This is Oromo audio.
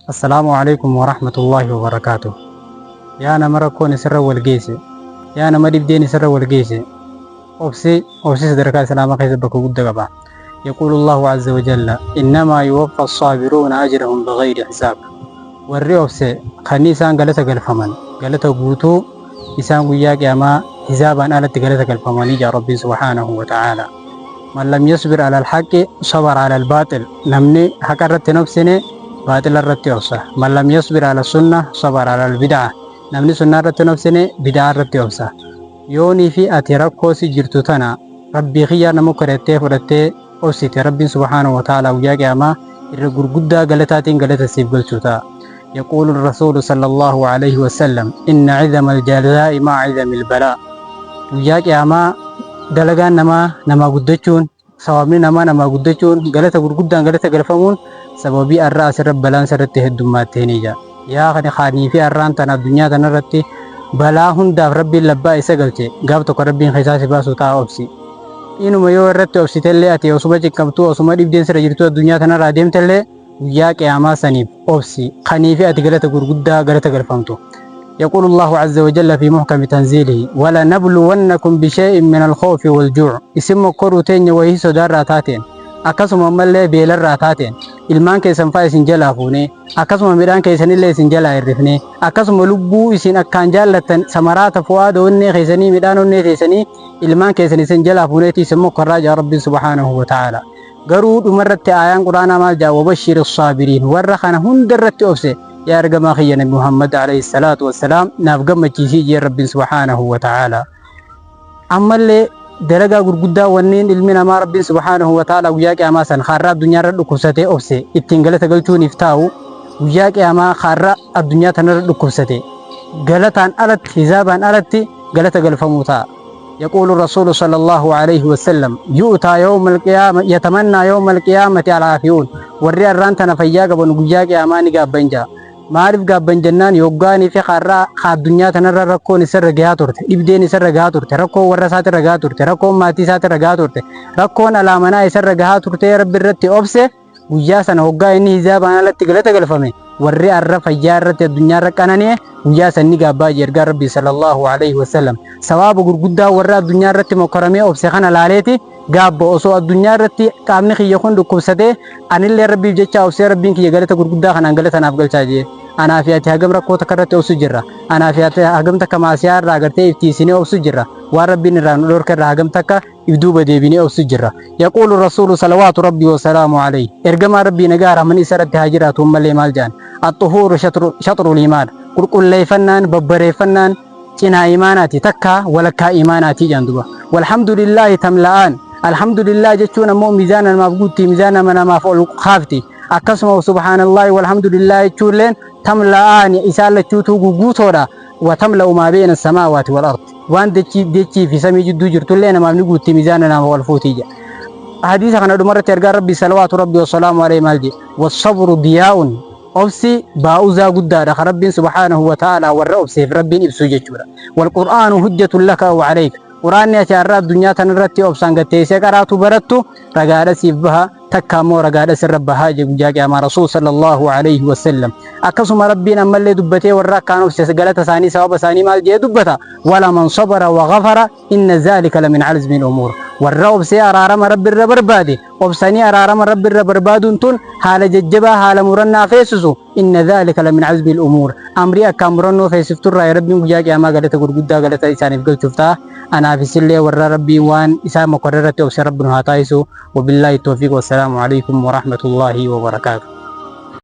السلام عليكم ورحمة الله وبركاته. يا أنا مرة كوني سر والجيسي، يا أنا مريب ديني سر والجيسي. أوفسي سدرك سلامك يسبك ودقبا. يقول الله عز وجل: إنما يوفى الصابرون أجرهم بغير حساب. ورّي أوفسي خنيسان قالتا قلفمن قالتا قوتو إسان وياك أما حسابا آلت قالتا قلفمن يا ربي سبحانه وتعالى. من لم يصبر على الحق صبر على الباطل. نمني حكرت نفسني باطل الرتي أوسا. من لم يصبر على السنة صبر على البدعة. نمني سنة رتي نفسني بدعة رتي أوسا. يوني في أتركو سجرتو تنا ربي خيار نمكرتي فرتي أوسيتي ربي سبحانه وتعالى وياك أما الرجل قدا قلتاتين قلت سيبقل شوتا. يقول الرسول صلى الله عليه وسلم: إن عظم الجزاء مع عظم البلاء. وياك أما دلقان نما قدتشون سوامني نما قدتشون قلت قدان قلت قلفمون سببي الرأس رب بلان سرت هدومات تينيجا. يا خاني في الران تنا الدنيا تنرتي بلاهن داف ربي لبا إسقلتي قابتك ربي خيساس باسو تا أوبسي إنو ما يو رتي أوبسي تلي أتي أوسما جكمتو أوسما ديبدين سر جرتو الدنيا تنا راديم تلي وياك أما سنيب أوبسي خاني في أتي قلت قرقدا قلت قلفمتو. يقول الله عز وجل في محكم تنزيله: ولا نبلونكم بشيء من الخوف والجوع. اسم كروتين وهي صدار راتاتين akkasuma ammallee beelarraa taateen ilmaan keessan fa'aa isin jalaa fuune akkasuma midhaan keessanillee isin jalaa hirrifne akkasuma lubbuu isin akkaan jaallattan samaraata fu'aada onnee keessanii midhaan onnee keessanii ilmaan keessan isin jalaa fuuneeti isin mokkarraa jaa rabbi subhaanahu wa ta'ala. garuu dhumarratti aayaan quraanaa maal jaa: wabashshiri saabiriin. warra kana hundarratti obse yaa ergamaa kiyya nabi muhammad alayhi salaatu wassalaam naaf gammachiisii jee rabbi subhaanahu wa ta'ala. ammallee dalagaa gurguddaa wanneen ilmi namaa rabbiin subhaanahu wa ta'ala guyyaa qiyaamaa san har'a addunyaa irra dhukkubsatee obse ittiin galata galchuuniif taa'u guyyaa qiyaamaa har'a addunyaa tanarra dhukkubsate galataan alatti hisaabaan alatti galata galfamuu ta'a. يقول الرسول صلى الله عليه وسلم: يؤتى يوم القيامة يتمنى يوم القيامة العافيون. ورّي الرانتنا فياك بنقجاك أماني قابنجا maaliif gaabban jennaan yoggaanii fi har'aa addunyaa tanarra rakkoon isarra gahaa turte, dhibdeen isarra gahaa turte, rakkoon warra isaati irra gahaa turte, rakkoon maatii isaati irra gahaa turte, rakkoon alaamanaa isarra gahaa turte rabbi irratti obse guyyaa sana hoggaa inni hisaabaan alatti galata galfame warri arra fayyaa irratti addunyaa irra qanani'e guyyaa sanni gaabbaa ergaa rabbi sallallahu alaihi wasallam sawaaba gurguddaa warra addunyaa irratti mokkoramee obse kana laaleeti gaabba osoo addunyaa irratti qaamni kiyya kun dhukkubsatee anillee rabbiif jecha obsee rabbiin kiyya galata gurguddaa kanaan galata naaf galchaa jee. Anaa fi ati hagam rakkoo takka irratti obsu jirra. Anaa fi ati hagam takka maasiyaa irraa agartee iftiisinee obsu jirra. waan rabbiin irraa nu dhorka irraa hagam takka ibduuba deebinee obsu jirra. yaquulu rasuulu salawaatu rabbii wasalaamu alayhi. ergamaa rabbii nagaa rahman isa irratti haa jiraatu malee maal jaan: axuhuuru shaxrul imaan. qulqulleeffannaan babbareeffannaan cinaa imaanaati takka walakkaa imaanaati jaan duba. walhamdulillaahi tamla'aan. alhamdulillah jechuun ammoo miizaana namaaf guutti, miizaana namaaf ol kaafti. akkasuma subhaanallahi walhamdulillah jechuulleen tamla'aan isaan lachuutu guutoodha. وتملأ ما بين السماوات والأرض. وان دچي في سمي جدو جرتو لنا ما بنقول ميزاننا نام والفوتيجا. حديث عن دمرة ترجع ربي صلوات ربي والسلام عليه مالجي. والصبر ضياء أوفسي باوزا قدار ربي سبحانه وتعالى والرب سيف ربي إبسوجتورا. والقرآن حجة لك وعليك. قرآن يا شارع الدنيا تنرتي أوفسان قتيسة كراتو برتو رجال سيفها تكامو رجال سربها جاء مع رسول صلى الله عليه وسلم. أكسم ربنا ملء دبته والرك كانوا سجلت ثاني سواب ثاني مال جي دبته. ولا من صبر وغفر إن ذلك لمن عزم الأمور. والرب سيارة رب الربربادي وبسني أرارم رب الربرباد تون حال ججبا حال مرنا فيسسو إن ذلك لمن عزم الأمور. أمري أكامرنو فيسفتر رأي ربي مجاك يا ما قالت قرقودا قالت إنسان يفقل شفتها أنا في سلة ور ربي وان إسا مقررة وبس ربنا هاتايسو. وبالله التوفيق والسلام عليكم ورحمة الله وبركاته.